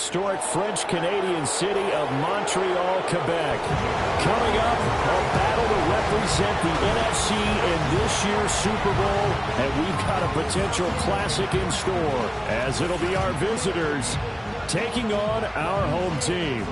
historic French-Canadian city of Montreal, Quebec. Coming up, a battle to represent the NFC in this year's Super Bowl, and we've got a potential classic in store, as it'll be our visitors taking on our home team.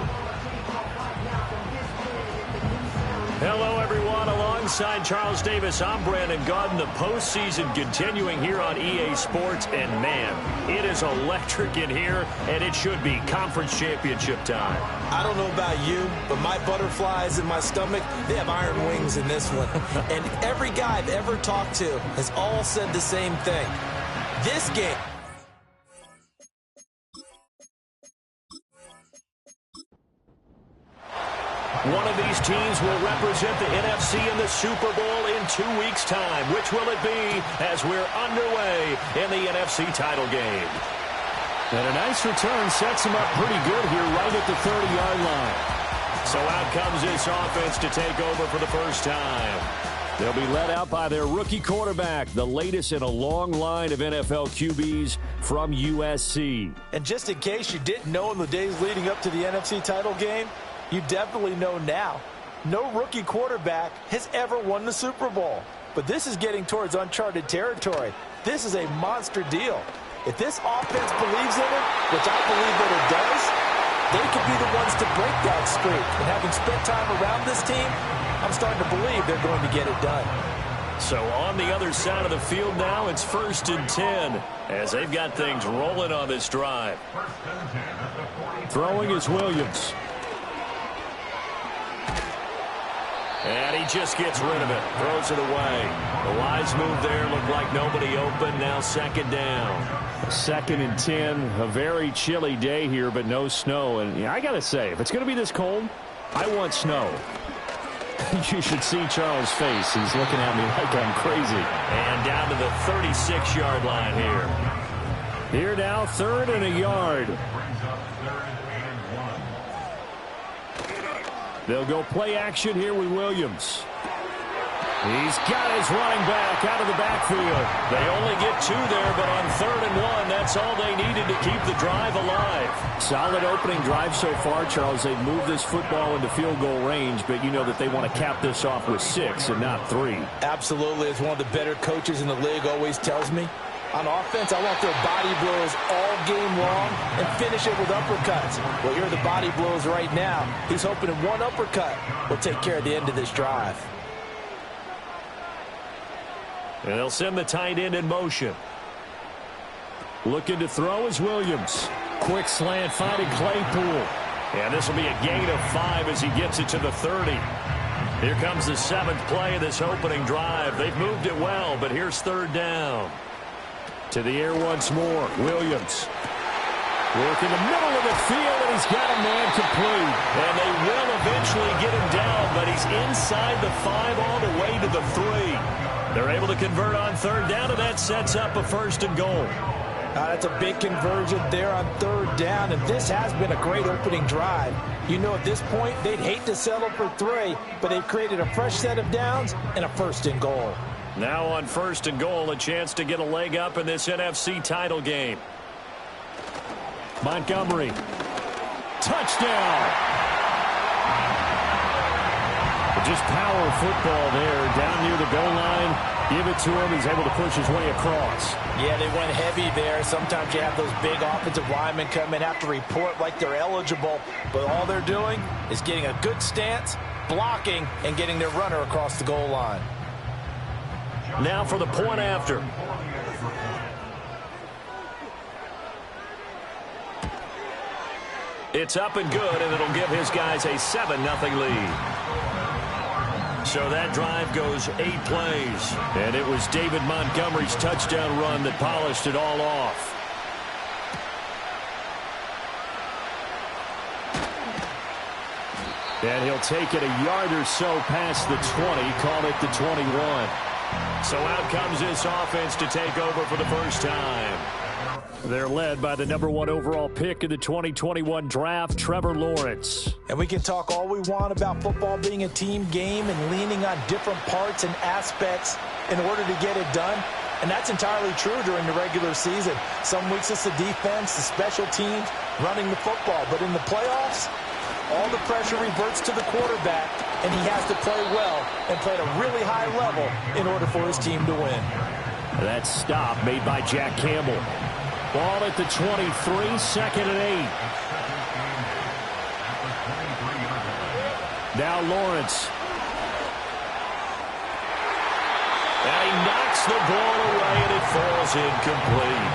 Hello, everyone. Alongside Charles Davis, I'm Brandon Gaudin. The postseason continuing here on EA Sports. And, man, it is electric in here, and it should be conference championship time. I don't know about you, but my butterflies in my stomach, they have iron wings in this one. And every guy I've ever talked to has all said the same thing. This game... One of these teams will represent the NFC in the Super Bowl in 2 weeks' time. Which will it be as we're underway in the NFC title game? And a nice return sets him up pretty good here right at the 30-yard line. So out comes this offense to take over for the first time. They'll be led out by their rookie quarterback, the latest in a long line of NFL QBs from USC. And just in case you didn't know in the days leading up to the NFC title game, you definitely know now. No rookie quarterback has ever won the Super Bowl. But this is getting towards uncharted territory. This is a monster deal. If this offense believes in it, which I believe that it does, they could be the ones to break that streak. And having spent time around this team, I'm starting to believe they're going to get it done. So on the other side of the field now, it's 1st and 10 as they've got things rolling on this drive. Throwing is Williams. And he just gets rid of it, throws it away. The wise move there, looked like nobody open, now 2nd down. 2nd and 10, a very chilly day here, but no snow. And I got to say, if it's going to be this cold, I want snow. You should see Charles' face. He's looking at me like I'm crazy. And down to the 36-yard line here. Here now, 3rd and a yard. They'll go play action here with Williams. He's got his running back out of the backfield. They only get 2 there, but on 3rd and 1, that's all they needed to keep the drive alive. Solid opening drive so far, Charles. They've moved this football into field goal range, but you know that they want to cap this off with 6 and not 3. Absolutely. As one of the better coaches in the league always tells me, on offense, I want their body blows all game long and finish it with uppercuts. Well, here are the body blows right now. He's hoping that one uppercut will take care of the end of this drive. And they'll send the tight end in motion. Looking to throw is Williams. Quick slant finding Claypool. And this will be a gain of 5 as he gets it to the 30. Here comes the 7th play of this opening drive. They've moved it well, but here's 3rd down. To the air once more, Williams. Work in the middle of the field, and he's got a man complete. And they will eventually get him down, but he's inside the 5 all the way to the 3. They're able to convert on 3rd down, and that sets up a 1st and goal. That's a big conversion there on 3rd down, and this has been a great opening drive. You know, at this point, they'd hate to settle for 3, but they've created a fresh set of downs and a 1st and goal. Now on 1st and goal, a chance to get a leg up in this NFC title game. Montgomery. Touchdown. Just power football there down near the goal line. Give it to him. He's able to push his way across. Yeah, they went heavy there. Sometimes you have those big offensive linemen come in, have to report like they're eligible. But all they're doing is getting a good stance, blocking, and getting their runner across the goal line. Now for the point after. It's up and good, and it'll give his guys a 7-0 lead. So that drive goes 8 plays. And it was David Montgomery's touchdown run that polished it all off. And he'll take it a yard or so past the 20, call it the 21. So out comes this offense to take over for the first time. They're led by the #1 overall pick in the 2021 draft, Trevor Lawrence. And we can talk all we want about football being a team game and leaning on different parts and aspects in order to get it done. And that's entirely true during the regular season. Some weeks it's the defense, the special teams, running the football. But in the playoffs, all the pressure reverts to the quarterback, and he has to play well and play at a really high level in order for his team to win. That stop made by Jack Campbell. Ball at the 23, second and 8. Now Lawrence. And he knocks the ball away, and it falls incomplete.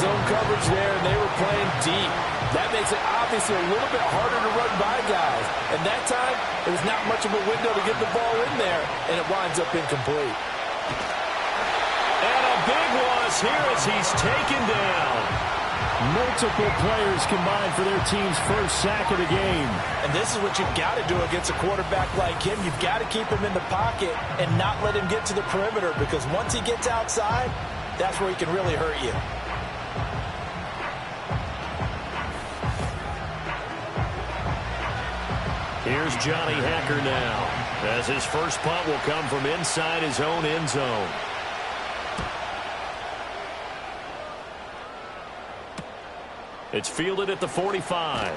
Zone coverage there, and they were playing deep. That makes it obviously a little bit harder to run by guys. And that time, it was not much of a window to get the ball in there, and it winds up incomplete. And a big loss here as he's taken down. Multiple players combined for their team's first sack of the game. And this is what you've got to do against a quarterback like him. You've got to keep him in the pocket and not let him get to the perimeter, because once he gets outside, that's where he can really hurt you. Here's Johnny Hacker now, as his first punt will come from inside his own end zone. It's fielded at the 45.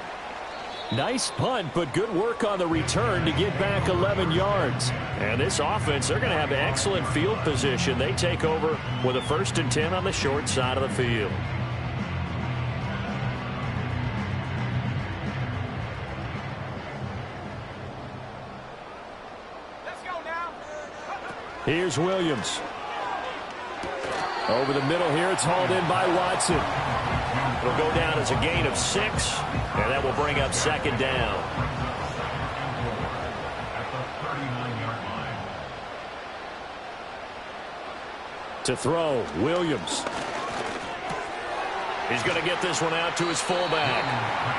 Nice punt, but good work on the return to get back 11 yards. And this offense, they're going to have excellent field position. They take over with a 1st and 10 on the short side of the field. Here's Williams. Over the middle here, it's hauled in by Watson. It'll go down as a gain of 6, and that will bring up 2nd down. To throw, Williams. He's going to get this one out to his fullback.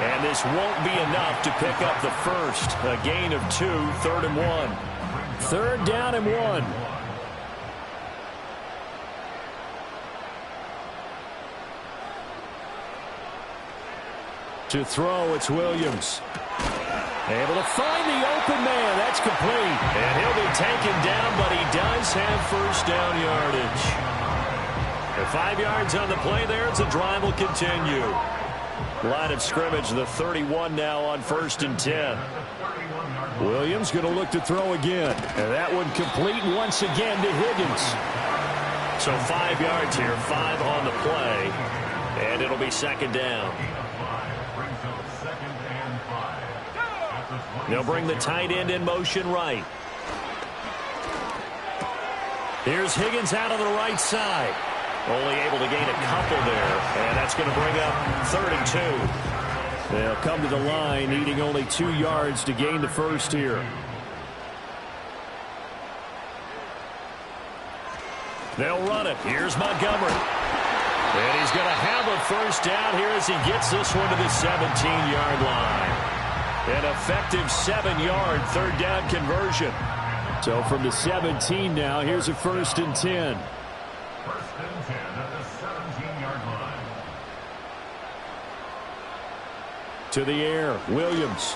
And this won't be enough to pick up the first. A gain of 2, 3rd and 1. 3rd down and 1. To throw, it's Williams. Able to find the open man. That's complete. And he'll be taken down, but he does have 1st down yardage. And 5 yards on the play there as the drive will continue. Line of scrimmage, the 31 now on 1st and 10. Williams going to look to throw again. And that one complete once again to Higgins. So 5 yards here, 5 on the play. And it'll be 2nd down. They'll bring the tight end in motion right. Here's Higgins out on the right side. Only able to gain a couple there. And that's going to bring up 3rd and 2. They'll come to the line, needing only 2 yards to gain the first here. They'll run it. Here's Montgomery. And he's going to have a 1st down here as he gets this one to the 17-yard line. An effective 7-yard 3rd down conversion. So from the 17 now, here's a 1st and 10. 1st and 10 at the 17-yard line. To the air, Williams.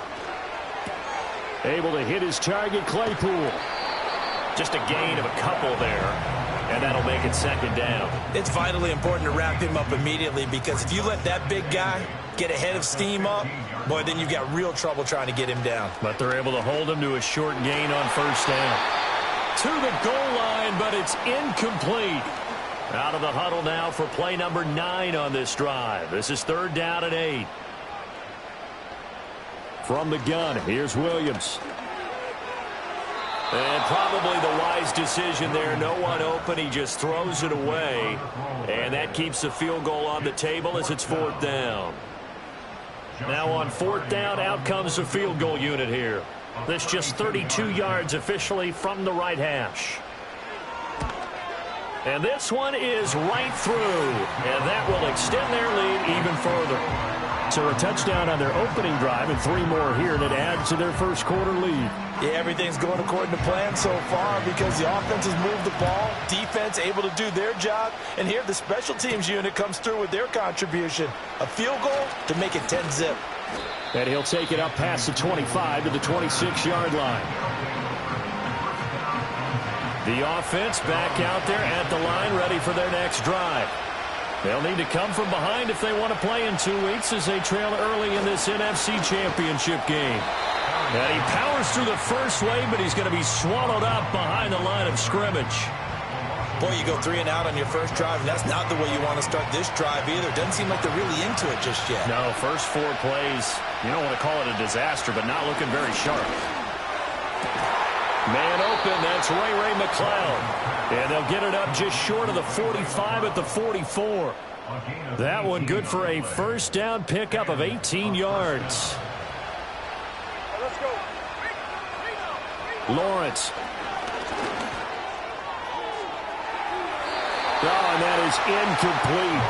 Able to hit his target, Claypool. Just a gain of a couple there. And that'll make it 2nd down. It's vitally important to wrap him up immediately, because if you let that big guy get ahead of steam up, boy, then you've got real trouble trying to get him down. But they're able to hold him to a short gain on 1st down. To the goal line, but it's incomplete. Out of the huddle now for play number 9 on this drive. This is 3rd down and 8. From the gun, here's Williams. And probably the wise decision there. No one open. He just throws it away. And that keeps the field goal on the table as it's 4th down. Now on 4th down, out comes the field goal unit here. This just 32 yards officially from the right hash. And this one is right through. And that will extend their lead even further. So a touchdown on their opening drive and 3 more here, and it adds to their 1st quarter lead. Yeah, everything's going according to plan so far because the offense has moved the ball, defense able to do their job, and here the special teams unit comes through with their contribution. A field goal to make it 10-zip. And he'll take it up past the 25 to the 26-yard line. The offense back out there at the line, ready for their next drive. They'll need to come from behind if they want to play in 2 weeks as they trail early in this NFC Championship game. And he powers through the first wave, but he's going to be swallowed up behind the line of scrimmage. Boy, you go 3 and out on your first drive, and that's not the way you want to start this drive either. Doesn't seem like they're really into it just yet. No, first 4 plays, you don't want to call it a disaster, but not looking very sharp. Man open, that's Ray McCloud. And they'll get it up just short of the 45 at the 44. That one good for a first down pickup of 18 yards. Lawrence. Oh, and that is incomplete.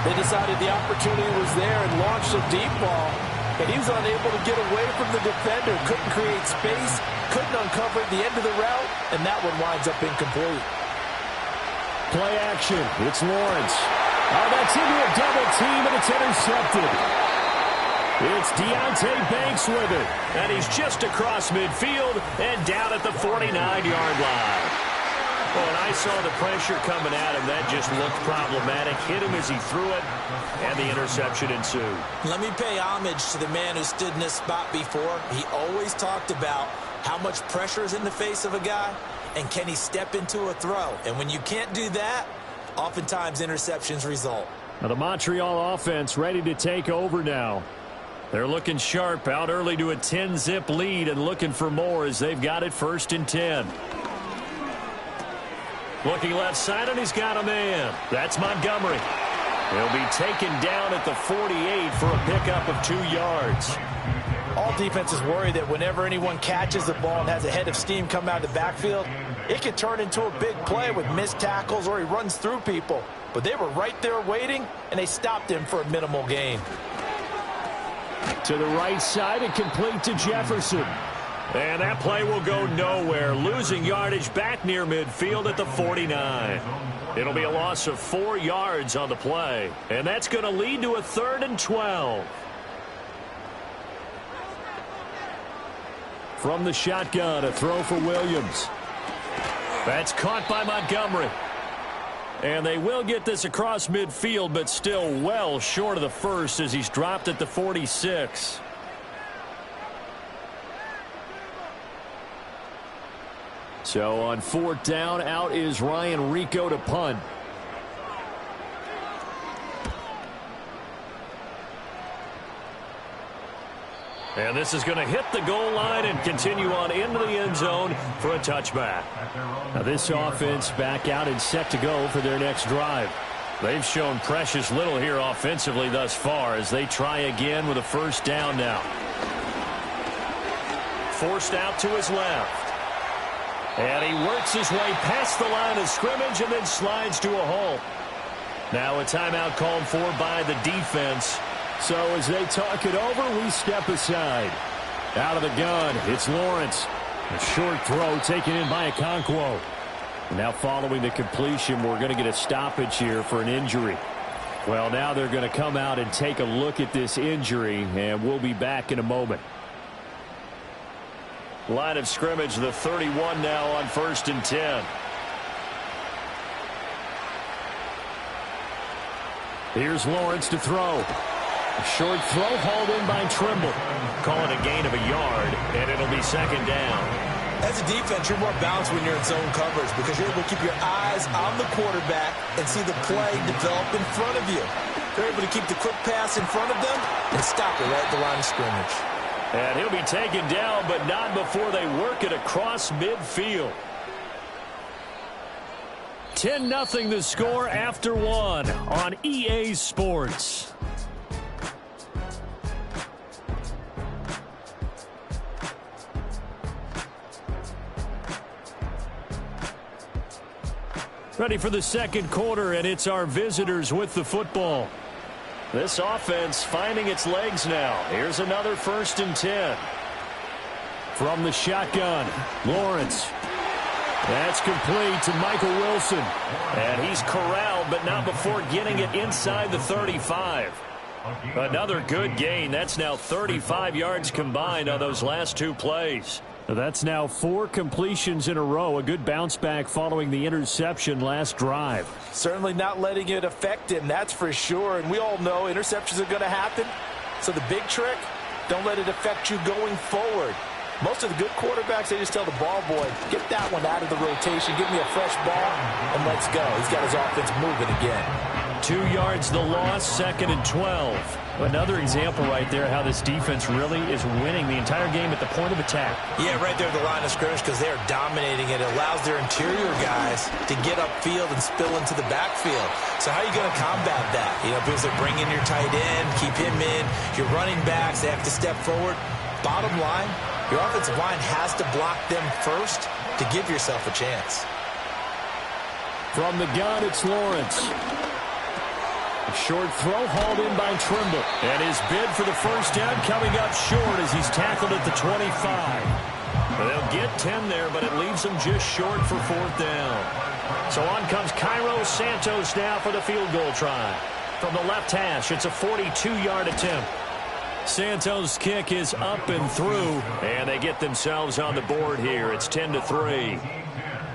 They decided the opportunity was there and launched a deep ball, but he was unable to get away from the defender. Couldn't create space, couldn't uncover the end of the route, and that one winds up incomplete. Play action. It's Lawrence. Oh, that's into a double team, and it's intercepted. It's Deonte Banks with it, and he's just across midfield and down at the 49-yard line. Well, when I saw the pressure coming at him, that just looked problematic. Hit him as he threw it, and the interception ensued. Let me pay homage to the man who stood in this spot before. He always talked about how much pressure is in the face of a guy, and can he step into a throw? And when you can't do that, oftentimes interceptions result. Now the Montreal offense ready to take over now. They're looking sharp, out early to a 10-zip lead and looking for more as they've got it 1st and 10. Looking left side, and he's got a man. That's Montgomery. He'll be taken down at the 48 for a pickup of 2 yards. All defenses worry that whenever anyone catches the ball and has a head of steam come out of the backfield, it can turn into a big play with missed tackles or he runs through people. But they were right there waiting, and they stopped him for a minimal gain. To the right side and complete to Jefferson. And that play will go nowhere, losing yardage back near midfield at the 49. It'll be a loss of 4 yards on the play, and that's going to lead to a 3rd and 12. From the shotgun, a throw for Williams. That's caught by Montgomery. And they will get this across midfield, but still well short of the first as he's dropped at the 46. So on 4th down, out is Ryan Rico to punt. And this is going to hit the goal line and continue on into the end zone for a touchback. Now this offense back out and set to go for their next drive. They've shown precious little here offensively thus far as they try again with a 1st down now. Forced out to his left. And he works his way past the line of scrimmage and then slides to a halt. Now a timeout called for by the defense. So as they talk it over, we step aside. Out of the gun, it's Lawrence. A short throw taken in by Okonkwo. Now following the completion, we're going to get a stoppage here for an injury. Well, now they're going to come out and take a look at this injury, and we'll be back in a moment. Line of scrimmage, the 31 now on 1st and 10. Here's Lawrence to throw. A short throw hauled in by Trimble. Call it a gain of a yard, and it'll be 2nd down. As a defense, you're more balanced when you're in zone coverage because you're able to keep your eyes on the quarterback and see the play develop in front of you. They're able to keep the quick pass in front of them and stop it right at the line of scrimmage. And he'll be taken down, but not before they work it across midfield. 10-0 the score after 1 on EA Sports. Ready for the 2nd quarter, and it's our visitors with the football. This offense finding its legs now. Here's another 1st and 10. From the shotgun, Lawrence. That's complete to Michael Wilson. And he's corralled, but not before getting it inside the 35. Another good gain. That's now 35 yards combined on those last 2 plays. That's now 4 completions in a row. A good bounce back following the interception last drive. Certainly not letting it affect him, that's for sure. And we all know interceptions are going to happen. So the big trick, don't let it affect you going forward. Most of the good quarterbacks, they just tell the ball boy, get that one out of the rotation, give me a fresh ball, and let's go. He's got his offense moving again. 2 yards the loss, 2nd and 12. Another example right there how this defense really is winning the entire game at the point of attack. Yeah, right there at the line of scrimmage because they are dominating it. It allows their interior guys to get upfield and spill into the backfield. So how are you going to combat that? You know, because they bring in your tight end, keep him in. Your running backs, they have to step forward. Bottom line, your offensive line has to block them first to give yourself a chance. From the gun, it's Lawrence. A short throw hauled in by Trimble. And his bid for the first down coming up short as he's tackled at the 25. They'll get 10 there, but it leaves them just short for 4th down. So on comes Cairo Santos now for the field goal try. From the left hash, it's a 42-yard attempt. Santos' kick is up and through, and they get themselves on the board here. It's 10-3.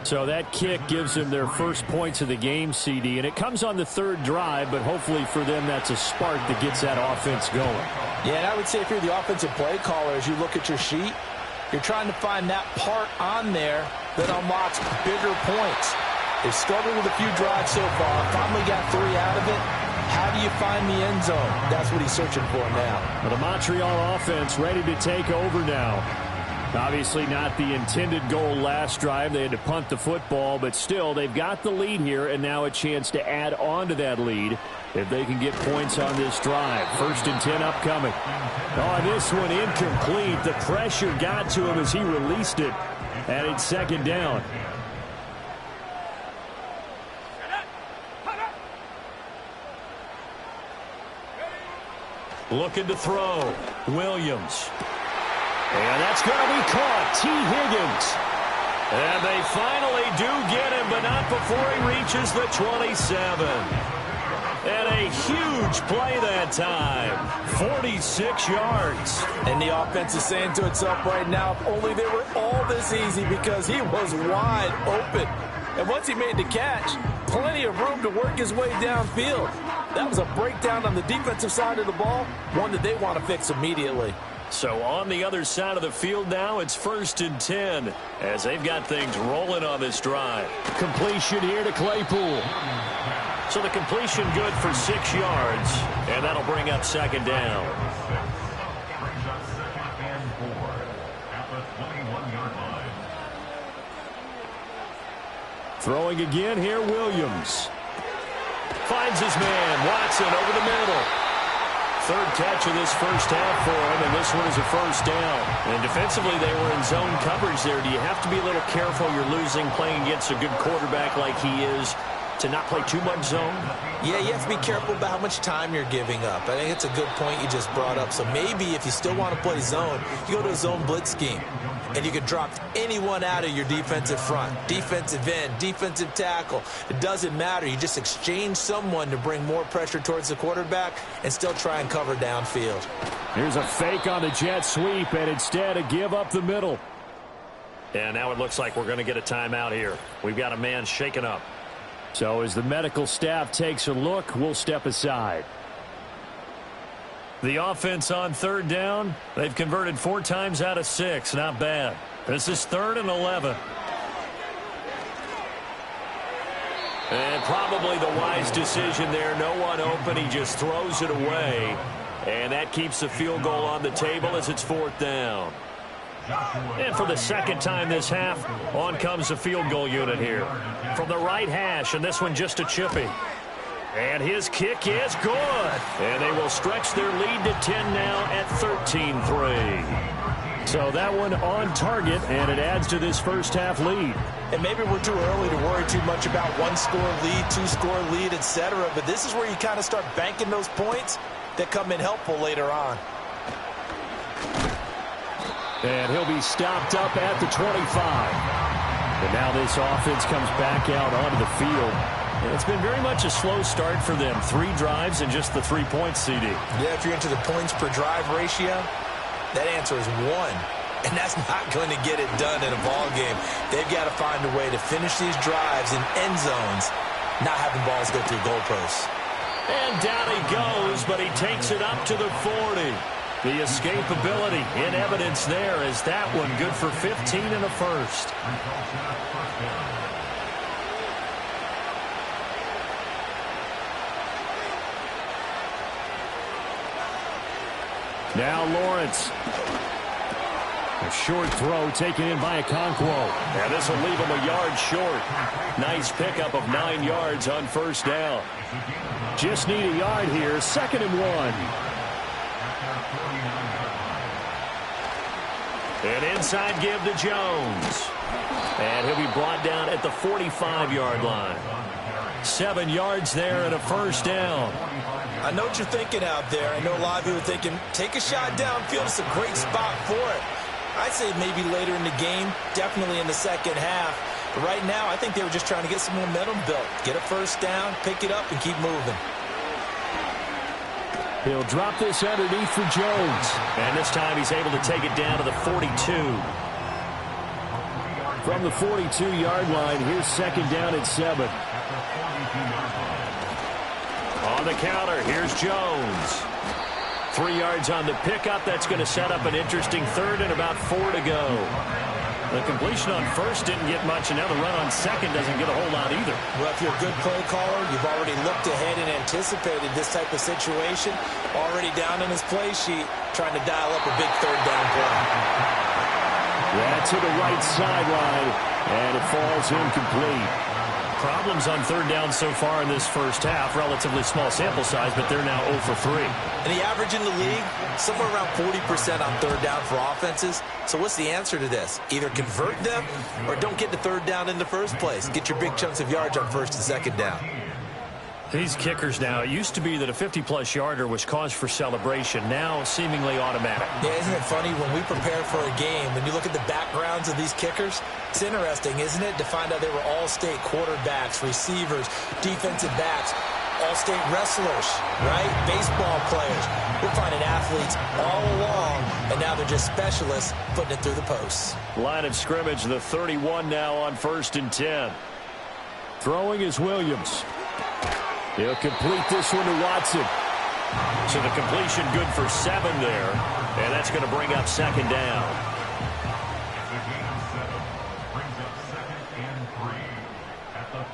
So that kick gives them their first points of the game, CD, and it comes on the 3rd drive, but hopefully for them that's a spark that gets that offense going. Yeah, and I would say if you're the offensive play caller, as you look at your sheet, you're trying to find that part on there that unlocks bigger points. They've struggled with a few drives so far, finally got 3 out of it. How do you find the end zone? That's what he's searching for now. Well, the Montreal offense ready to take over now. Obviously not the intended goal last drive. They had to punt the football, but still they've got the lead here and now a chance to add on to that lead if they can get points on this drive. 1st and 10 upcoming. Oh, this one incomplete. The pressure got to him as he released it, and it's 2nd down. Looking to throw. Williams. And that's going to be caught. T. Higgins. And they finally do get him, but not before he reaches the 27. And a huge play that time. 46 yards. And the offense is saying to itself right now, if only they were all this easy, because he was wide open. And once he made the catch, plenty of room to work his way downfield. That was a breakdown on the defensive side of the ball, one that they want to fix immediately. So on the other side of the field now, it's 1st and 10 as they've got things rolling on this drive. Completion here to Claypool. So the completion good for 6 yards, and that'll bring up 2nd down. Brings up 2nd and 4 at the 21-yard line. Throwing again here, Williams. Finds his man, Watson, over the middle. 3rd catch of this first half for him, and this one is a 1st down. And defensively, they were in zone coverage there. Do you have to be a little careful? You're losing, playing against a good quarterback like he is, to not play too much zone? Yeah, you have to be careful about how much time you're giving up. I think it's a good point you just brought up. So maybe if you still want to play zone, you go to a zone blitz scheme. And you can drop anyone out of your defensive front. Defensive end, defensive tackle. It doesn't matter. You just exchange someone to bring more pressure towards the quarterback and still try and cover downfield. Here's a fake on the jet sweep, and instead a give up the middle. And now it looks like we're going to get a timeout here. We've got a man shaken up. So as the medical staff takes a look, we'll step aside. The offense on 3rd down, they've converted 4 times out of 6. Not bad. This is 3rd and 11. And probably the wise decision there. No one open. He just throws it away. And that keeps the field goal on the table as it's 4th down. And for the 2nd time this half, on comes the field goal unit here. From the right hash, and this one just a chippy. And his kick is good. And they will stretch their lead to 10 now at 13-3. So that one on target, and it adds to this first half lead. And maybe we're too early to worry too much about 1-score lead, 2-score lead, etc. But this is where you kind of start banking those points that come in helpful later on. And he'll be stopped up at the 25. And now this offense comes back out onto the field. And it's been very much a slow start for them. 3 drives and just the 3 points, CD. Yeah, if you're into the points per drive ratio, that answer is 1. and that's not going to get it done in a ball game. They've got to find a way to finish these drives in end zones, not having balls go through goalposts. And down he goes, but he takes it up to the 40. The escapability in evidence there as that one good for 15 in the first. Now Lawrence. A short throw taken in by Okonkwo. And this will leave him a yard short. Nice pickup of 9 yards on first down. Just need a yard here. 2nd and 1. An inside give to Jones. And he'll be brought down at the 45-yard line. 7 yards there and a first down. I know what you're thinking out there. I know a lot of you are thinking, take a shot downfield. It's a great spot for it. I'd say maybe later in the game, definitely in the second half. But right now, I think they were just trying to get some momentum built. Get a first down, pick it up, and keep moving. He'll drop this underneath for Jones. And this time he's able to take it down to the 42. From the 42-yard line, here's 2nd down and 7. On the counter, here's Jones. 3 yards on the pickup. That's going to set up an interesting 3rd and about 4 to go. The completion on first didn't get much, and now the run on second doesn't get a whole lot either. Well, if you're a good play caller, you've already looked ahead and anticipated this type of situation. Already down in his play sheet, trying to dial up a big 3rd down play. That's to the right sideline, and it falls incomplete. Problems on 3rd down so far in this first half. Relatively small sample size, but they're now 0 for 3. And the average in the league, somewhere around 40% on 3rd down for offenses. So what's the answer to this? Either convert them or don't get the 3rd down in the first place. Get your big chunks of yards on 1st and 2nd down. These kickers now, it used to be that a 50-plus yarder was cause for celebration. Now seemingly automatic. Yeah, isn't it funny when we prepare for a game, when you look at the backgrounds of these kickers, it's interesting, isn't it, to find out they were all-state quarterbacks, receivers, defensive backs, all-state wrestlers, right? Baseball players. We're finding athletes all along, and now they're just specialists putting it through the posts. Line of scrimmage, the 31 now on 1st and 10. Throwing is Williams. He'll complete this one to Watson. So the completion good for 7 there. And that's going to bring up 2nd down.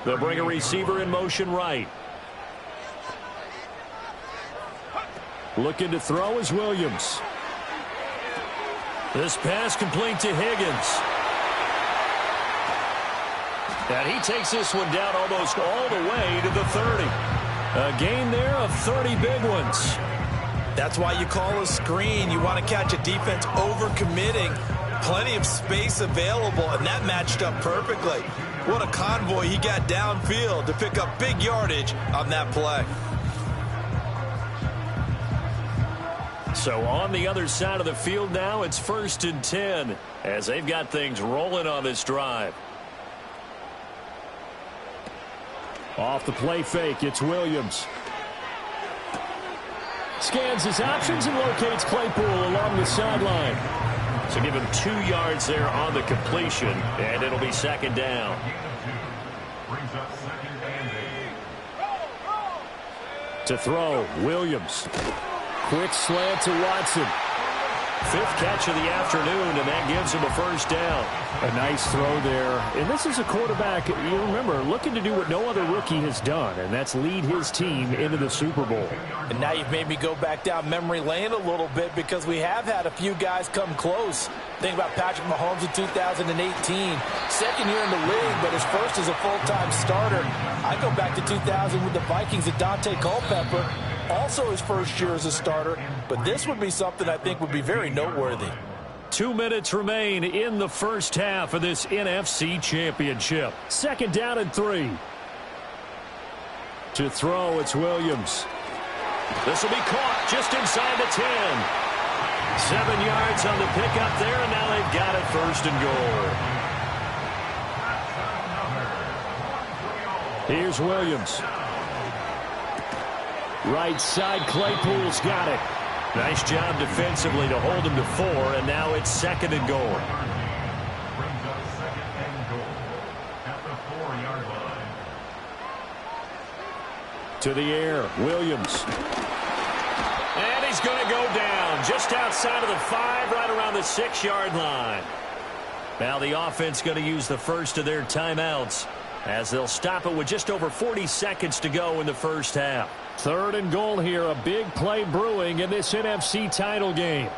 They'll bring a receiver in motion right. Looking to throw is Williams. This pass complete to Higgins. And he takes this one down almost all the way to the 30. A gain there of 30 big ones. That's why you call a screen. You want to catch a defense overcommitting. Plenty of space available, and that matched up perfectly. What a convoy he got downfield to pick up big yardage on that play. So on the other side of the field now, it's 1st and 10 as they've got things rolling on this drive. Off the play fake, it's Williams. Scans his options and locates Claypool along the sideline. So give him 2 yards there on the completion, and it'll be 2nd down. To throw, Williams. Quick slant to Watson. 5th catch of the afternoon, and that gives him a first down. A nice throw there. And this is a quarterback, you remember, looking to do what no other rookie has done, and that's lead his team into the Super Bowl. And now you've made me go back down memory lane a little bit because we have had a few guys come close. Think about Patrick Mahomes in 2018. 2nd year in the league, but his first as a full-time starter. I go back to 2000 with the Vikings and Dante Culpepper. Also his first year as a starter, but this would be something I think would be very noteworthy. 2 minutes remain in the first half of this NFC Championship. 2nd down and 3. To throw, it's Williams. This will be caught just inside the 10. 7 yards on the pickup there, and now they've got it 1st and goal. Here's Williams. Right side, Claypool's got it. Nice job defensively to hold him to 4, and now it's 2nd and goal. Brings up 2nd and goal at the 4-yard line. To the air, Williams. And he's going to go down just outside of the 5, right around the 6-yard line. Now the offense going to use the first of their timeouts as they'll stop it with just over 40 seconds to go in the first half. 3rd and goal here, a big play brewing in this NFC title game.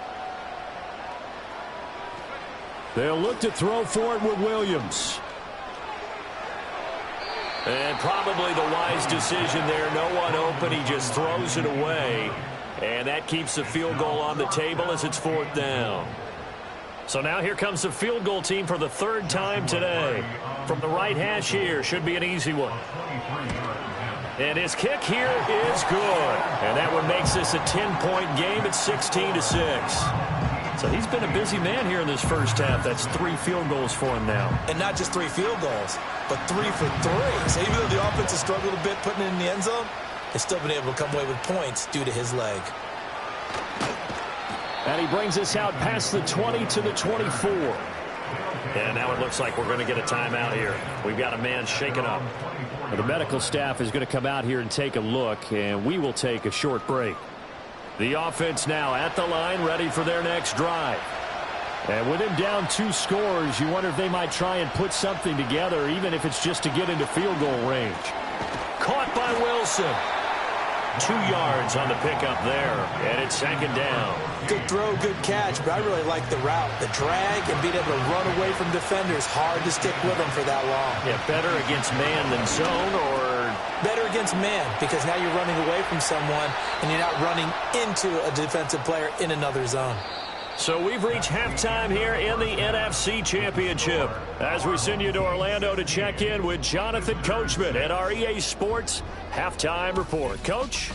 They'll look to throw for it with Williams. And probably the wise decision there. No one open. He just throws it away. And that keeps the field goal on the table as it's 4th down. So now here comes the field goal team for the 3rd time today. From the right hash here, should be an easy one. And his kick here is good. And that one makes this a 10-point game at 16-6. So he's been a busy man here in this first half. That's 3 field goals for him now. And not just 3 field goals, but 3 for 3. So even though the offense has struggled a bit putting it in the end zone, they've still been able to come away with points due to his leg. And he brings us out past the 20 to the 24. And now it looks like we're going to get a timeout here. We've got a man shaken up. The medical staff is going to come out here and take a look, and we will take a short break. The offense now at the line, ready for their next drive. And with him down 2 scores, you wonder if they might try and put something together, even if it's just to get into field goal range. Caught by Wilson. 2 yards on the pickup there, and it's 2nd down. Good throw, good catch, but I really like the route. The drag and being able to run away from defenders, hard to stick with them for that long. Yeah, better against man than zone, or? Better against man, because now you're running away from someone, and you're not running into a defensive player in another zone. So we've reached halftime here in the NFC Championship as we send you to Orlando to check in with Jonathan Coachman at our EA Sports Halftime Report. Coach?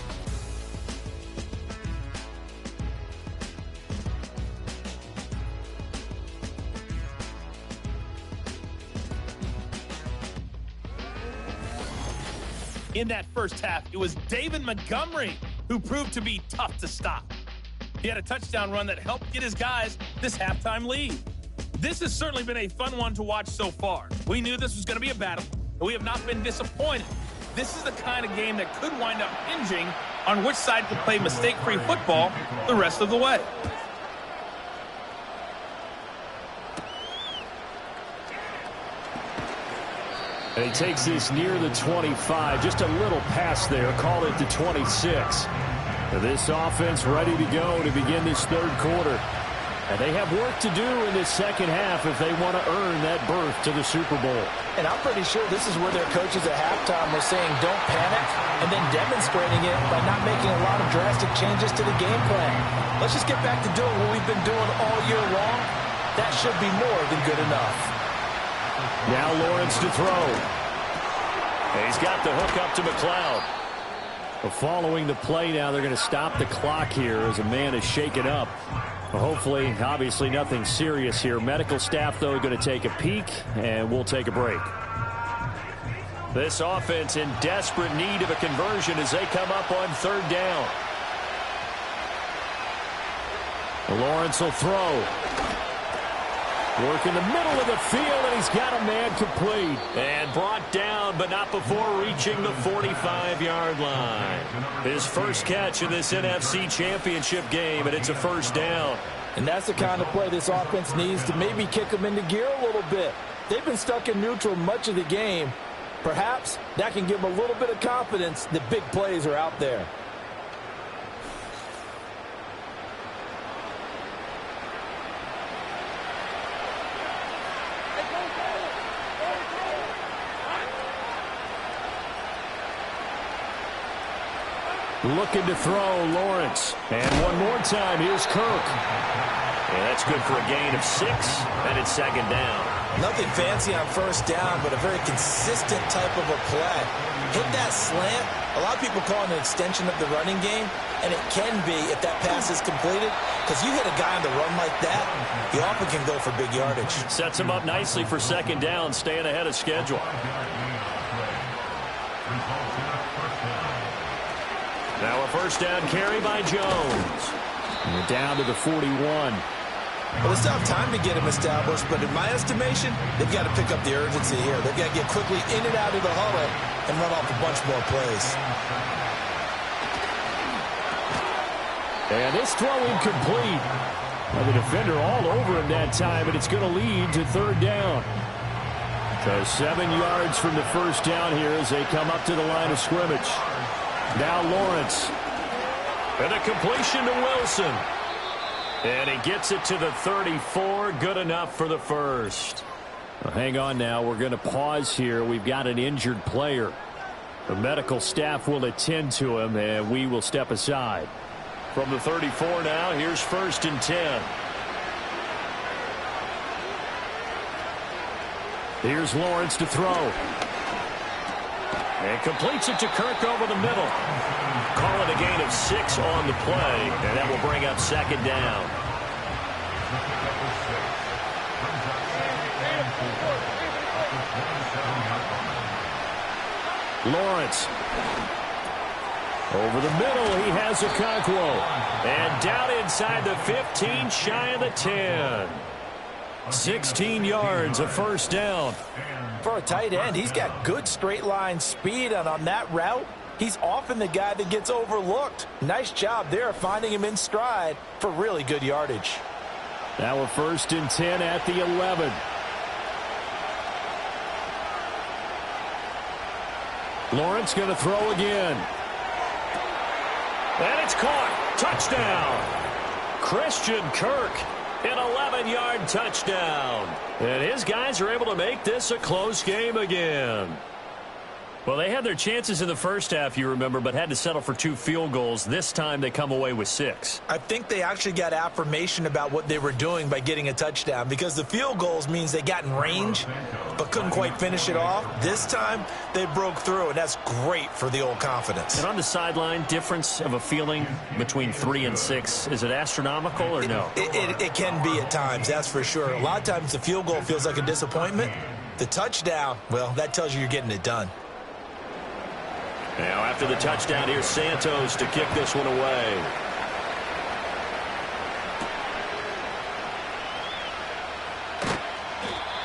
In that first half, it was David Montgomery who proved to be tough to stop. He had a touchdown run that helped get his guys this halftime lead. This has certainly been a fun one to watch so far. We knew this was going to be a battle, and we have not been disappointed. This is the kind of game that could wind up hinging on which side could play mistake-free football the rest of the way. And he takes this near the 25, just a little pass there, call it the 26. This offense ready to go to begin this 3rd quarter. And they have work to do in this second half if they want to earn that berth to the Super Bowl. And I'm pretty sure this is where their coaches at halftime were saying don't panic, and then demonstrating it by not making a lot of drastic changes to the game plan. Let's just get back to doing what we've been doing all year long. That should be more than good enough. Now Lawrence to throw. And he's got the hook up to McLeod. Following the play now, they're going to stop the clock here as a man is shaken up. Hopefully, obviously nothing serious here. Medical staff, though, going to take a peek, and we'll take a break. This offense in desperate need of a conversion as they come up on 3rd down. Lawrence will throw. Work in the middle of the field, and he's got a man complete. And brought down, but not before reaching the 45-yard line. His first catch in this NFC Championship game, and it's a 1st down. And that's the kind of play this offense needs to maybe kick them into gear a little bit. They've been stuck in neutral much of the game. Perhaps that can give them a little bit of confidence that big plays are out there. Looking to throw, Lawrence. And one more time, here's Kirk. And that's good for a gain of 6, and it's 2nd down. Nothing fancy on 1st down, but a very consistent type of a play. Hit that slant. A lot of people call it an extension of the running game, and it can be if that pass is completed, because you hit a guy on the run like that, you often can go for big yardage. Sets him up nicely for 2nd down, staying ahead of schedule. Now a 1st down carry by Jones. And we're down to the 41. Well, they still have time to get him established, but in my estimation, they've got to pick up the urgency here. They've got to get quickly in and out of the huddle and run off a bunch more plays. And this throw incomplete. Well, the defender all over him that time, and it's going to lead to third down. So 7 yards from the first down here as they come up to the line of scrimmage. Now Lawrence. And a completion to Wilson. And he gets it to the 34. Good enough for the first. Well, hang on now. We're going to pause here. We've got an injured player. The medical staff will attend to him, and we will step aside. From the 34 now, here's 1st and 10. Here's Lawrence to throw. And completes it to Kirk over the middle. Call it a gain of 6 on the play, and that will bring up 2nd down. Lawrence. Over the middle, he has Okonkwo. And down inside the 15, shy of the 10. 16 yards, a first down. For a tight end, he's got good straight line speed, and on that route, he's often the guy that gets overlooked. Nice job there finding him in stride for really good yardage. Now we're 1st and 10 at the 11. Lawrence going to throw again. And it's caught. Touchdown. Christian Kirk. An 11-yard touchdown. And his guys are able to make this a close game again. Well, they had their chances in the first half, you remember, but had to settle for 2 field goals. This time they come away with 6. I think they actually got affirmation about what they were doing by getting a touchdown, because the field goals means they got in range but couldn't quite finish it off. This time they broke through, and that's great for the old confidence. And on the sideline, difference of a feeling between 3 and 6, is it astronomical or no? It can be at times, that's for sure. A lot of times the field goal feels like a disappointment. The touchdown, well, that tells you you're getting it done. Now after the touchdown, here's Santos to kick this one away.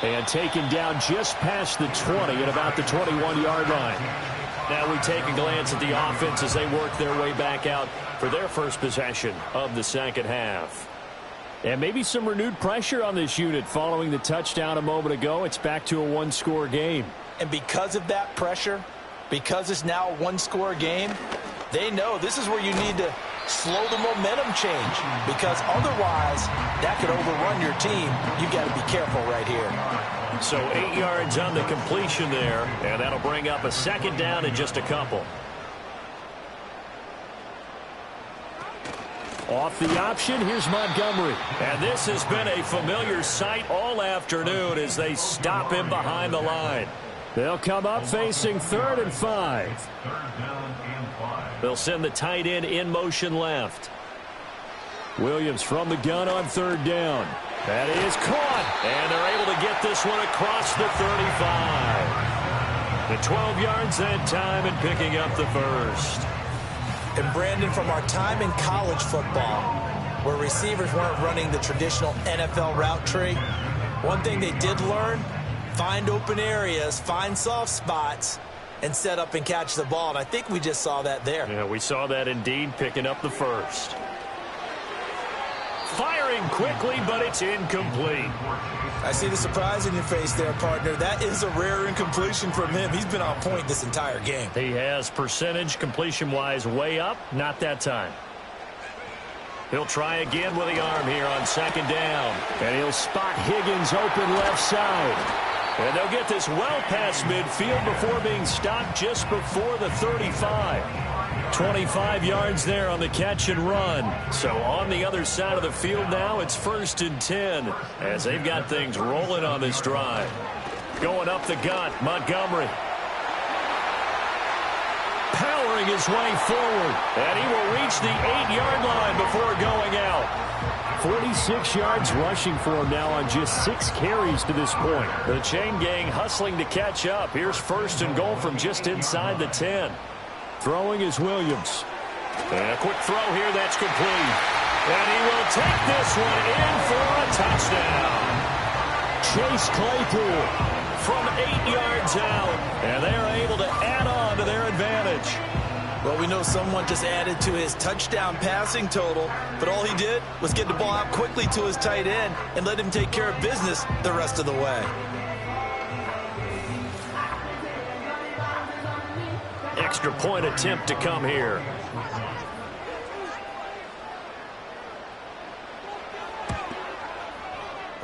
And taken down just past the 20 at about the 21-yard line. Now we take a glance at the offense as they work their way back out for their first possession of the second half. And maybe some renewed pressure on this unit following the touchdown a moment ago. It's back to a 1-score game. And because of that pressure, because it's now a 1-score game, they know this is where you need to slow the momentum change, because otherwise that could overrun your team. You've got to be careful right here. So 8 yards on the completion there, and that'll bring up a 2nd down in just a couple. Off the option, here's Montgomery. And this has been a familiar sight all afternoon as they stop him behind the line. They'll come up facing 3rd and 5. They'll send the tight end in motion left. Williams from the gun on 3rd down. That is caught. And they're able to get this one across the 35. The 12 yards that time and picking up the first. And Brandon, from our time in college football, where receivers weren't running the traditional NFL route tree, one thing they did learn: find open areas, find soft spots, and set up and catch the ball. And I think we just saw that there. Yeah, we saw that indeed, picking up the first. Firing quickly, but it's incomplete. I see the surprise in your face there, partner. That is a rare incompletion from him. He's been on point this entire game. He has percentage completion-wise way up. Not that time. He'll try again with the arm here on 2nd down. And he'll spot Higgins open left side. And they'll get this well past midfield before being stopped just before the 35. 25 yards there on the catch and run. So on the other side of the field now, it's 1st and 10 as they've got things rolling on this drive. Going up the gut, Montgomery. Powering his way forward. And he will reach the 8-yard line before going out. 46 yards rushing for him now on just 6 carries to this point. The chain gang hustling to catch up. Here's 1st and goal from just inside the 10. Throwing is Williams. And a quick throw here that's complete. And he will take this one in for a touchdown. Chase Claypool from 8 yards out. And they are able to add on to their advantage. Well, we know someone just added to his touchdown passing total, but all he did was get the ball out quickly to his tight end and let him take care of business the rest of the way. Extra point attempt to come here.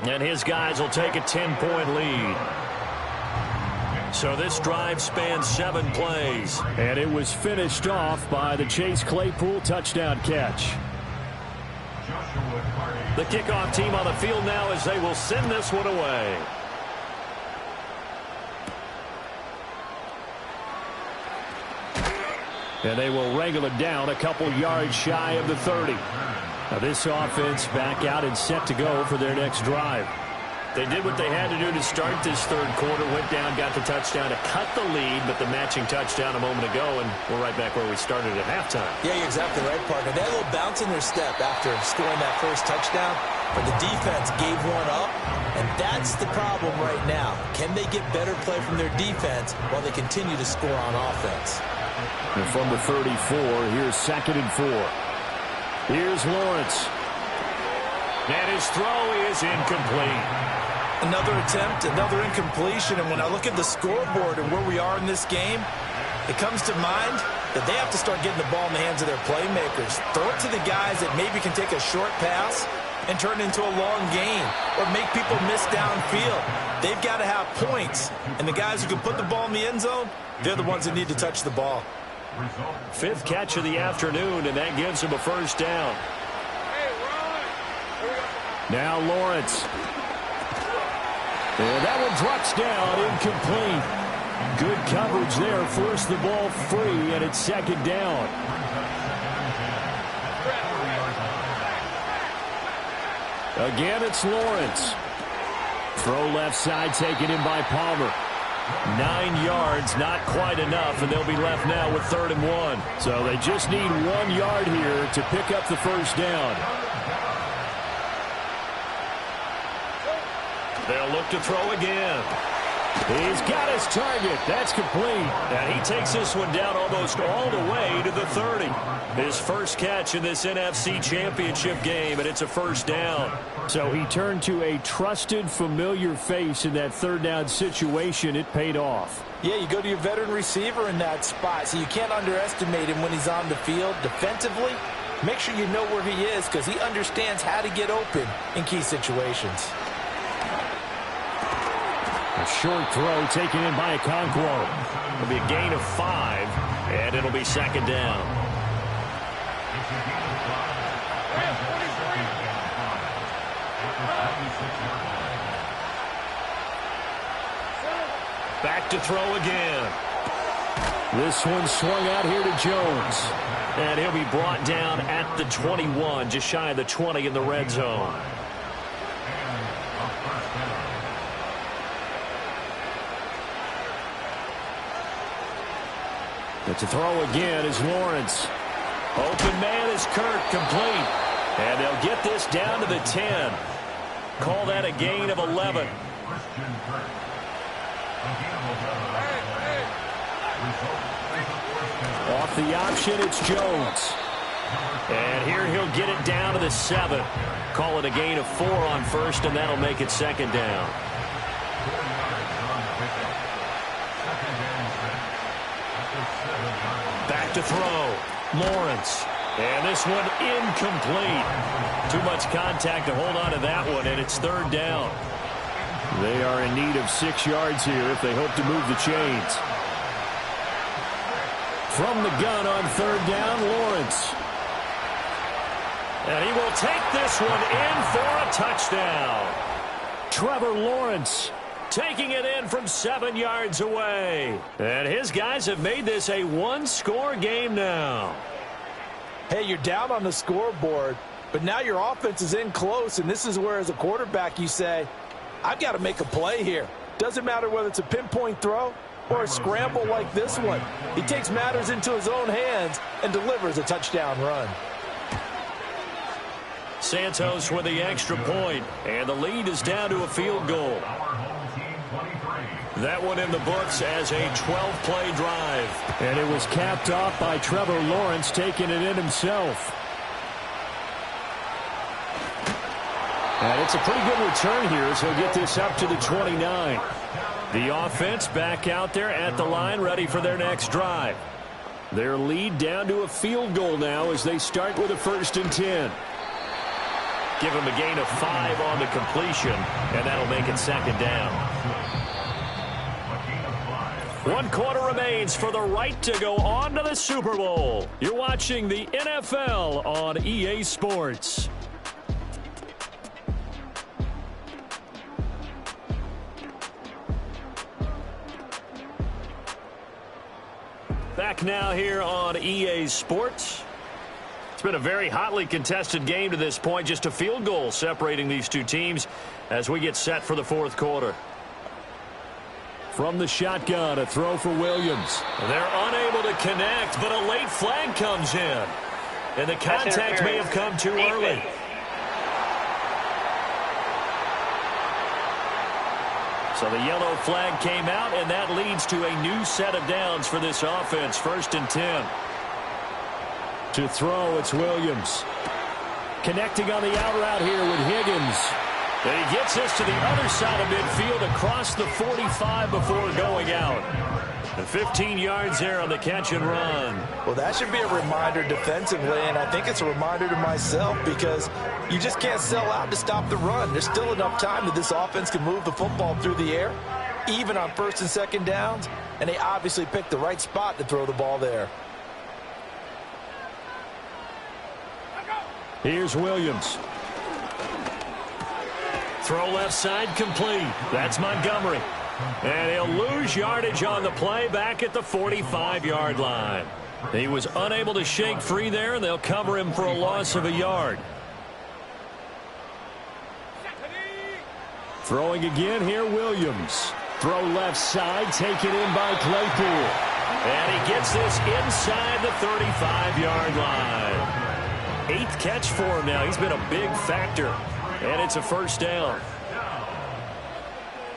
And his guys will take a 10-point lead. So this drive spans 7 plays. And it was finished off by the Chase Claypool touchdown catch. The kickoff team on the field now as they will send this one away. And they will wrangle it down a couple yards shy of the 30. Now this offense back out and set to go for their next drive. They did what they had to do to start this third quarter, went down, got the touchdown to cut the lead, but the matching touchdown a moment ago, and we're right back where we started at halftime. Yeah, you're exactly right, partner. They had a little bounce in their step after scoring that first touchdown, but the defense gave one up, and that's the problem right now. Can they get better play from their defense while they continue to score on offense? And from the 34, here's 2nd and 4. Here's Lawrence. And his throw is incomplete. Another attempt, another incompletion, and when I look at the scoreboard and where we are in this game, it comes to mind that they have to start getting the ball in the hands of their playmakers. Throw it to the guys that maybe can take a short pass and turn it into a long gain or make people miss downfield. They've got to have points, and the guys who can put the ball in the end zone, they're the ones that need to touch the ball. 5th catch of the afternoon, and that gives him a first down. Now Lawrence. And that one drops down, incomplete. Good coverage there, forced the ball free, and it's 2nd down. Again, it's Lawrence. Throw left side taken in by Palmer. 9 yards, not quite enough, and they'll be left now with 3rd and 1. So they just need 1 yard here to pick up the first down. They'll look to throw again. He's got his target. That's complete. And he takes this one down almost all the way to the 30. His first catch in this NFC Championship game, and it's a first down. So he turned to a trusted, familiar face in that 3rd down situation. It paid off. Yeah, you go to your veteran receiver in that spot, so you can't underestimate him when he's on the field defensively. Make sure you know where he is because he understands how to get open in key situations. A short throw taken in by Okonkwo. It'll be a gain of 5, and it'll be 2nd down. Back to throw again. This one swung out here to Jones. And he'll be brought down at the 21, just shy of the 20 in the red zone. But to throw again is Lawrence. Open man is Kirk, complete. And they'll get this down to the 10. Call that a gain of 11. Off the option, it's Jones. And here he'll get it down to the 7. Call it a gain of 4 on first, and that'll make it 2nd down. Back to throw. Lawrence. And this one incomplete. Too much contact to hold on to that one, and it's 3rd down. They are in need of 6 yards here if they hope to move the chains. From the gun on 3rd down, Lawrence. And he will take this one in for a touchdown. Trevor Lawrence taking it in from 7 yards away. And his guys have made this a one-score game now. Hey, you're down on the scoreboard, but now your offense is in close, and this is where, as a quarterback, you say, I've got to make a play here. Doesn't matter whether it's a pinpoint throw or a scramble like this one. He takes matters into his own hands and delivers a touchdown run. Santos with the extra point, and the lead is down to a field goal. That one in the books as a 12-play drive. And it was capped off by Trevor Lawrence taking it in himself. And it's a pretty good return here as he'll get this up to the 29. The offense back out there at the line ready for their next drive. Their lead down to a field goal now as they start with a 1st and 10. Give him a gain of 5 on the completion, and that'll make it 2nd down. 1 quarter remains for the right to go on to the Super Bowl. You're watching the NFL on EA Sports. Back now here on EA Sports. It's been a very hotly contested game to this point. Just a field goal separating these two teams as we get set for the 4th quarter. From the shotgun, a throw for Williams. They're unable to connect, but a late flag comes in. And the contact may have come too early. So the yellow flag came out, and that leads to a new set of downs for this offense. 1st and 10. To throw, it's Williams. Connecting on the out route here with Higgins. And he gets this to the other side of midfield across the 45 before going out. And 15 yards there on the catch and run. Well, that should be a reminder defensively, and I think it's a reminder to myself because you just can't sell out to stop the run. There's still enough time that this offense can move the football through the air, even on 1st and 2nd downs, and they obviously picked the right spot to throw the ball there. Here's Williams. Throw left side complete. That's Montgomery. And he'll lose yardage on the play back at the 45-yard line. He was unable to shake free there, and they'll cover him for a loss of a yard. Throwing again here, Williams. Throw left side, taken in by Claypool. And he gets this inside the 35-yard line. 8th catch for him now. He's been a big factor. And it's a 1st down.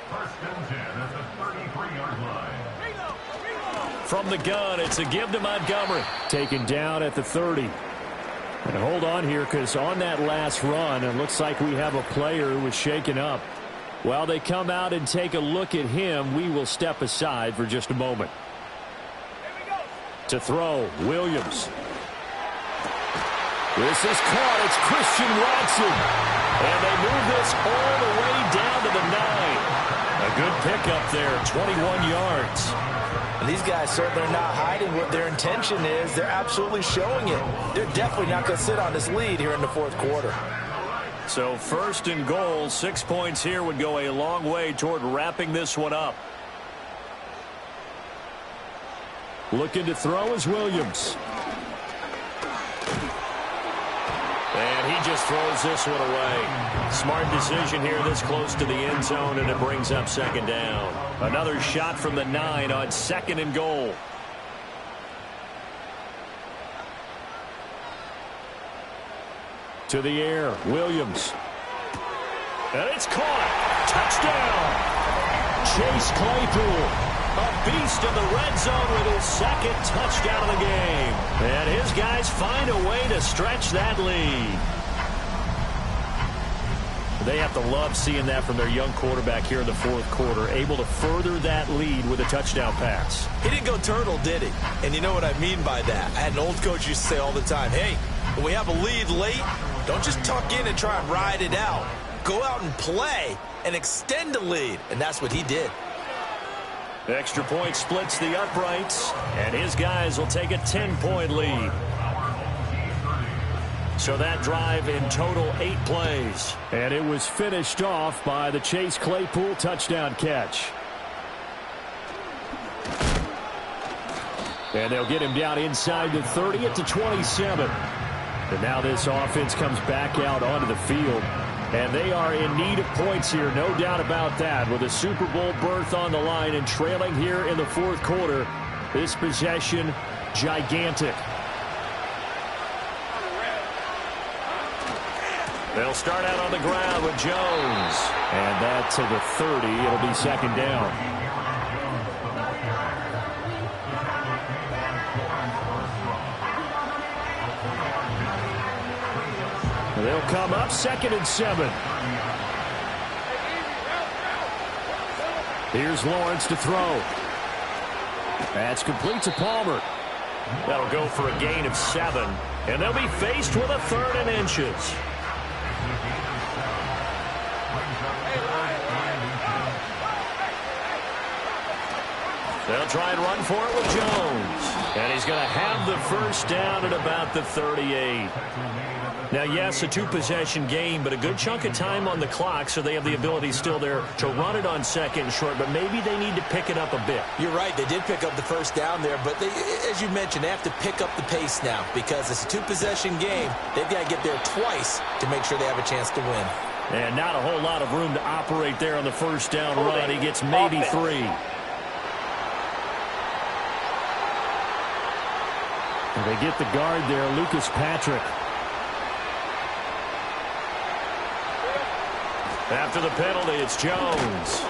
1st and 10 at the 33-yard line. From the gun, it's a give to Montgomery. Taken down at the 30. And hold on here because on that last run, it looks like we have a player who was shaken up. While they come out and take a look at him, we will step aside for just a moment. To throw, Williams. This is caught. It's Christian Watson. And they move this all the way down to the 9. A good pickup there, 21 yards. And these guys certainly are not hiding what their intention is. They're absolutely showing it. They're definitely not going to sit on this lead here in the 4th quarter. So 1st and goal, 6 points here would go a long way toward wrapping this one up. Looking to throw is Williams. And he just throws this one away. Smart decision here this close to the end zone, and it brings up 2nd down. Another shot from the 9 on 2nd and goal. To the air, Williams. And it's caught. Touchdown. Chase Claypool. A beast in the red zone with his 2nd touchdown of the game. And his guys find a way to stretch that lead. They have to love seeing that from their young quarterback here in the 4th quarter, able to further that lead with a touchdown pass. He didn't go turtle, did he? And you know what I mean by that. I had an old coach used to say all the time, hey, when we have a lead late, don't just tuck in and try and ride it out. Go out and play and extend the lead. And that's what he did. Extra point splits the uprights, and his guys will take a 10-point lead. So that drive in total 8 plays. And it was finished off by the Chase Claypool touchdown catch. And they'll get him down inside the 30 at the 27. And now this offense comes back out onto the field. And they are in need of points here, no doubt about that. With a Super Bowl berth on the line and trailing here in the 4th quarter, this possession gigantic. They'll start out on the ground with Jones. And that to the 30. It'll be second down. They'll come up 2nd and 7. Here's Lawrence to throw. That's complete to Palmer. That'll go for a gain of 7. And they'll be faced with a 3rd and inches. They'll try and run for it with Jones. And he's going to have the first down at about the 38. Now, yes, a 2-possession game, but a good chunk of time on the clock, so they have the ability still there to run it on 2nd and short, but maybe they need to pick it up a bit. You're right. They did pick up the first down there, but they, as you mentioned, they have to pick up the pace now because it's a 2-possession game. They've got to get there twice to make sure they have a chance to win. And not a whole lot of room to operate there on the first down run. He gets maybe 3. And they get the guard there, Lucas Patrick. After the penalty, it's Jones.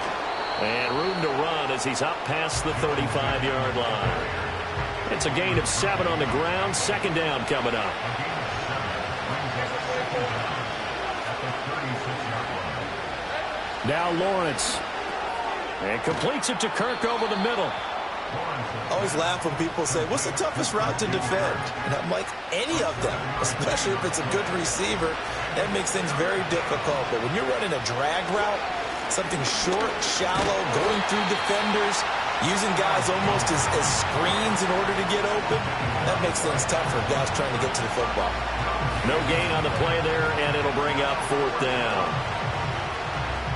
And room to run as he's up past the 35-yard line. It's a gain of 7 on the ground. 2nd down coming up. Now Lawrence. And completes it to Kirk over the middle. I always laugh when people say, what's the toughest route to defend? And I'm like, any of them, especially if it's a good receiver. That makes things very difficult. But when you're running a drag route, something short, shallow, going through defenders, using guys almost as screens in order to get open, that makes things tough for guys trying to get to the football. No gain on the play there, and it'll bring up 4th down.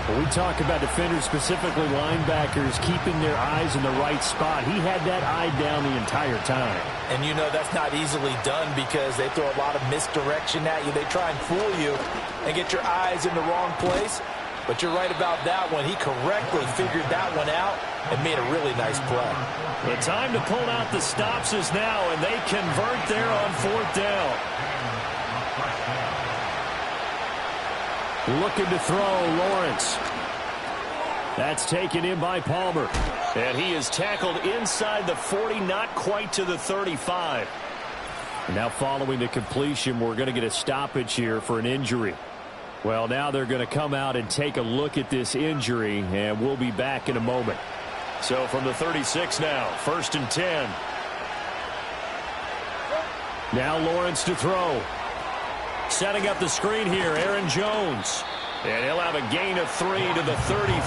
When we talk about defenders, specifically linebackers, keeping their eyes in the right spot, he had that eye down the entire time. And you know that's not easily done because they throw a lot of misdirection at you. They try and fool you and get your eyes in the wrong place. But you're right about that one. He correctly figured that one out and made a really nice play. The time to pull out the stops is now, and they convert there on 4th down. Looking to throw, Lawrence. That's taken in by Palmer. And he is tackled inside the 40, not quite to the 35. And now following the completion, we're going to get a stoppage here for an injury. Well, now they're going to come out and take a look at this injury, and we'll be back in a moment. So from the 36 now, 1st and 10. Now Lawrence to throw. Setting up the screen here, Aaron Jones. And he'll have a gain of 3 to the 33.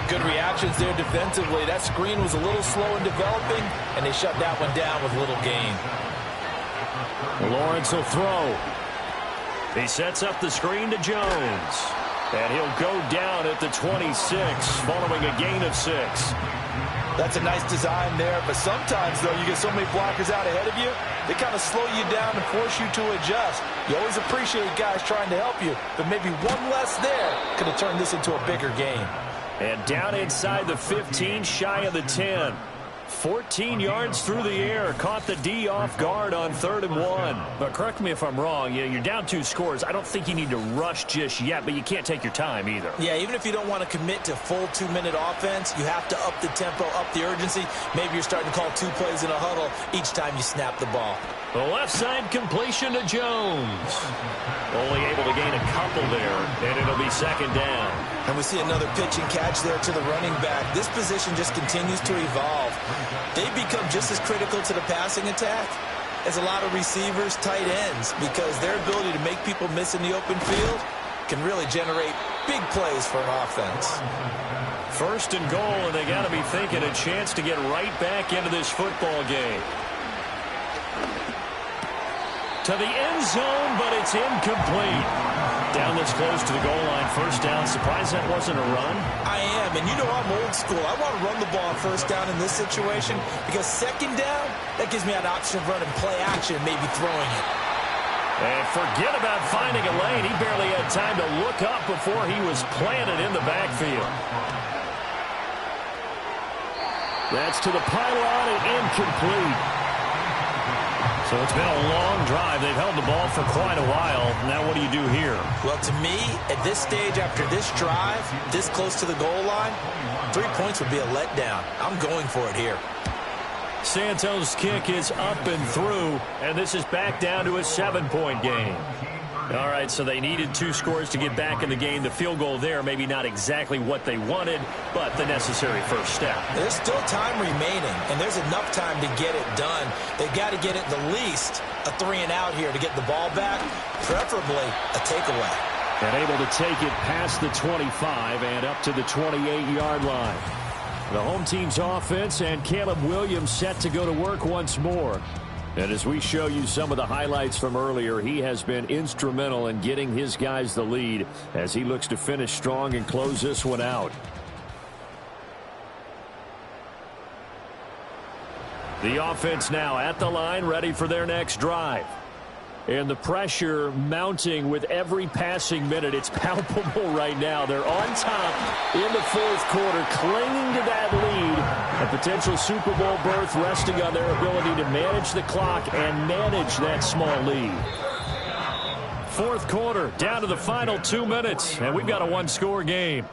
Good reactions there defensively. That screen was a little slow in developing, and they shut that one down with little gain. Lawrence will throw. He sets up the screen to Jones. And he'll go down at the 26, following a gain of 6. That's a nice design there, but sometimes, though, you get so many blockers out ahead of you, they kind of slow you down and force you to adjust. You always appreciate guys trying to help you, but maybe one less there could have turned this into a bigger game. And down inside the 15, shy of the 10. 14 yards through the air, caught the D off guard on 3rd and 1. But correct me if I'm wrong, you're down 2 scores. I don't think you need to rush just yet, but you can't take your time either. Yeah, even if you don't want to commit to full 2-minute offense, you have to up the tempo, up the urgency. Maybe you're starting to call 2 plays in a huddle each time you snap the ball. The left side completion to Jones. Only able to gain a couple there, and it'll be 2nd down. And we see another pitch and catch there to the running back. This position just continues to evolve. They become just as critical to the passing attack as a lot of receivers, tight ends, because their ability to make people miss in the open field can really generate big plays for an offense. 1st and goal, and they got to be thinking a chance to get right back into this football game. To the end zone, but it's incomplete. Down this close to the goal line, 1st down. Surprised that wasn't a run? I am, and you know I'm old school. I want to run the ball on 1st down in this situation because 2nd down, that gives me an option of running play action, maybe throwing it. And forget about finding a lane. He barely had time to look up before he was planted in the backfield. That's to the pylon and incomplete. So it's been a long drive. They've held the ball for quite a while. Now what do you do here? Well, to me, at this stage, after this drive, this close to the goal line, 3 points would be a letdown. I'm going for it here. Santos' kick is up and through, and this is back down to a 7-point game. All right, so they needed 2 scores to get back in the game. The field goal there, maybe not exactly what they wanted, but the necessary first step. There's still time remaining, and there's enough time to get it done. They've got to get it the least a 3-and-out here to get the ball back, preferably a takeaway. And able to take it past the 25 and up to the 28-yard line. The home team's offense and Caleb Williams set to go to work once more. And as we show you some of the highlights from earlier, he has been instrumental in getting his guys the lead as he looks to finish strong and close this one out. The offense now at the line, ready for their next drive. And the pressure mounting with every passing minute. It's palpable right now. They're on top in the fourth quarter, clinging to that lead. A potential Super Bowl berth resting on their ability to manage the clock and manage that small lead. Fourth quarter, down to the final 2 minutes, and we've got a 1-score game.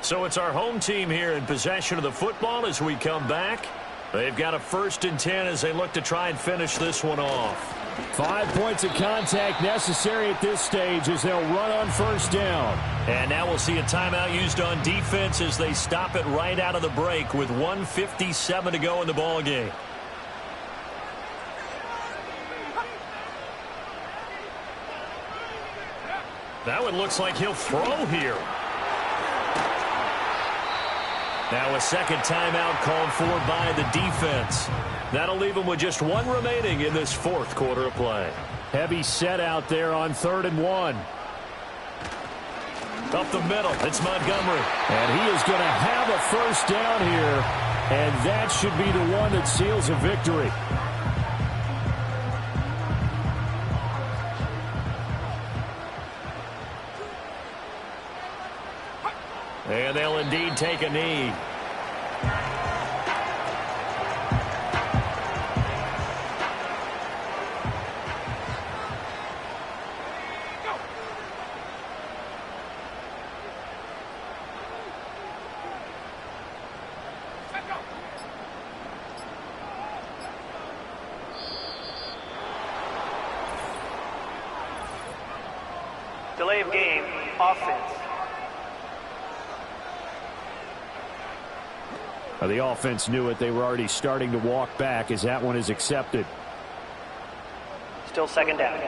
So it's our home team here in possession of the football as we come back. They've got a 1st and 10 as they look to try and finish this one off. 5 points of contact necessary at this stage as they'll run on first down. And now we'll see a timeout used on defense as they stop it right out of the break with 1:57 to go in the ball game. Now it looks like he'll throw here. Now a second timeout called for by the defense. That'll leave them with just 1 remaining in this fourth quarter of play. Heavy set out there on 3rd and 1. Up the middle, it's Montgomery. And he is going to have a first down here, and that should be the one that seals a victory. And they'll indeed take a knee. Delay of game, offense. The offense knew it. They were already starting to walk back as that one is accepted. Still 2nd down.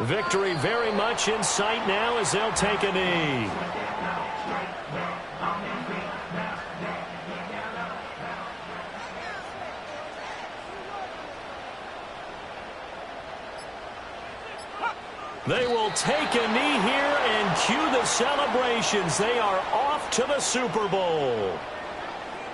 Victory very much in sight now as they'll take a knee. They will take a knee here and cue the celebrations. They are off to the Super Bowl.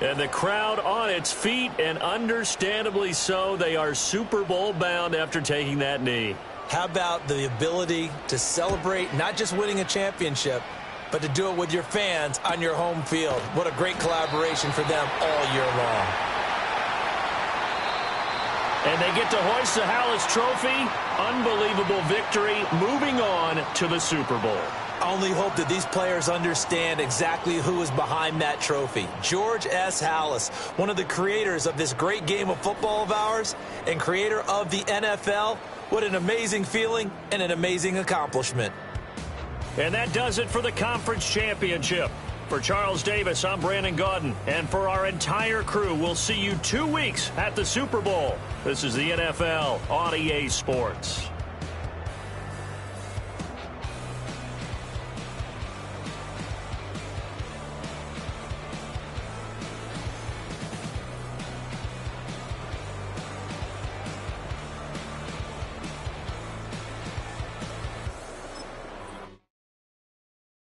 And the crowd on its feet, and understandably so. They are Super Bowl bound after taking that knee. How about the ability to celebrate not just winning a championship, but to do it with your fans on your home field? What a great collaboration for them all year long. And they get to hoist the Hallis Trophy. Unbelievable victory, moving on to the Super Bowl. I only hope that these players understand exactly who is behind that trophy. George S. Hallis, one of the creators of this great game of football of ours and creator of the NFL. What an amazing feeling and an amazing accomplishment. And that does it for the conference championship. For Charles Davis, I'm Brandon Gaudin. And for our entire crew, we'll see you 2 weeks at the Super Bowl. This is the NFL on EA Sports.